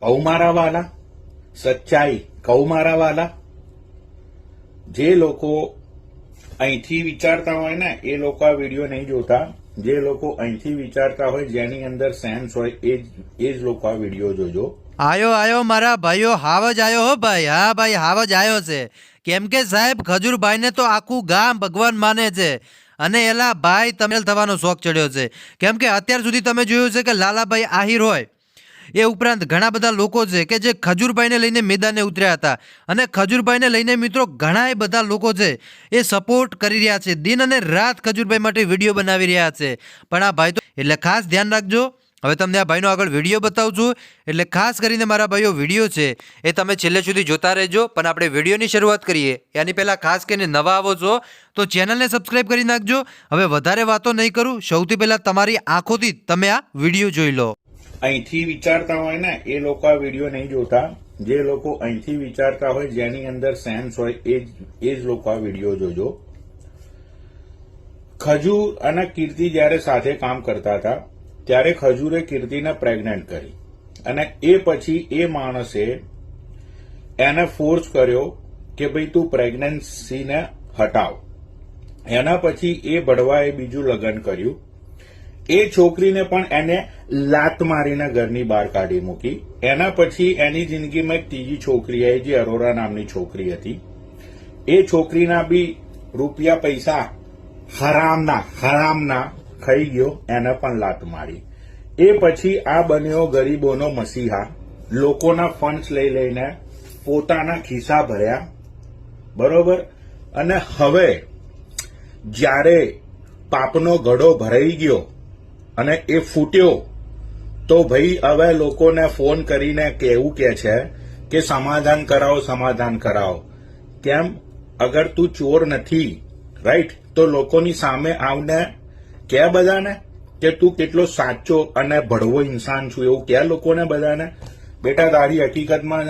કૌમારા વાલા, સચ્ચાઈ કૌમારા વાલા. જે લોકો અહીંથી વિચારતા હોય ને એ લોકો આ વિડીયો નહીં જોતા. જે લોકો અહીંથી વિચારતા હોય, જેની અંદર સેન્સ હોય, એ જ લોકો આ વિડીયો જોજો. આયો મારા ભાઈઓ, હાવ જ આયો હો ભાઈ. હા ભાઈ, હાવ જ આયો છે. કેમ કે સાહેબ ખજૂરભાઈને તો આખું ગામ ભગવાન માને છે. અને એલા ભાઈ તમેલ થવાનો શોખ ચડ્યો છે. કેમ કે અત્યાર સુધી તમે જોયું છે કે લાલાભાઈ આહિર હોય, એ ઉપરાંત ઘણા બધા લોકો છે કે જે ખજૂરભાઈને લઈને મેદાને ઉતર્યા હતા. અને ખજૂરભાઈને લઈને મિત્રો ઘણા બધા લોકો છે એ સપોર્ટ કરી રહ્યા છે, દિન અને રાત ખજૂરભાઈ માટે વિડીયો બનાવી રહ્યા છે. પણ આ ભાઈ તો એટલે ખાસ ધ્યાન રાખજો. હવે તમને આ ભાઈનો આગળ વિડીયો બતાવું છું, એટલે ખાસ કરીને મારા ભાઈઓ વિડીયો છે એ તમે છેલ્લે સુધી જોતા રહેજો. પણ આપણે વિડીયોની શરૂઆત કરીએ એની પહેલાં ખાસ કરીને નવા આવો છો તો ચેનલને સબસ્ક્રાઈબ કરી નાખજો. હવે વધારે વાતો નહીં કરું, સૌથી પહેલાં તમારી આંખોથી તમે આ વિડીયો જોઈ લો. અહીંથી વિચારતા હોય ને એ લોકો આ વિડીયો નહીં જોતા. જે લોકો અહીંથી વિચારતા હોય, જેની અંદર સેન્સ હોય, એ જ લોકો આ વિડીયો જોજો. ખજૂર અને કીર્તિ જ્યારે સાથે કામ કરતા હતા ત્યારે ખજૂરે કીર્તિને પ્રેગ્નન્ટ કરી અને એ પછી એ માણસે એને ફોર્સ કર્યો કે ભાઈ તું પ્રેગ્નન્સીને હટાવ. એના પછી એ ભડવાએ બીજું લગ્ન કર્યું. એ છોકરીને પણ એને લાત મારીને ઘરની બહાર કાઢી મૂકી. એના પછી એની જિંદગીમાં એક ત્રીજી છોકરી આવી, જે અરોરા નામની છોકરી હતી. એ છોકરીના બી રૂપિયા પૈસા હરામના ખાઈ ગયો, એને પણ લાત મારી. એ પછી આ બન્યો ગરીબોનો મસીહા. લોકોના ફંડ્સ લઈ લઈને પોતાના ખિસ્સા ભર્યા, બરોબર. અને હવે જ્યારે પાપનો ઘડો ભરાઈ ગયો અને એ ફૂટ્યો, તો ભાઈ હવે લોકોને ફોન કરીને કેવું કે છે કે સમાધાન કરાવો. કેમ? અગર તું ચોર નથી, રાઈટ, તો લોકોની સામે આવને કે બધાને કે તું કેટલો સાચો અને ભડવો ઇન્સાન છું, એવું કે લોકોને બધાને. બેટા તારી હકીકતમાં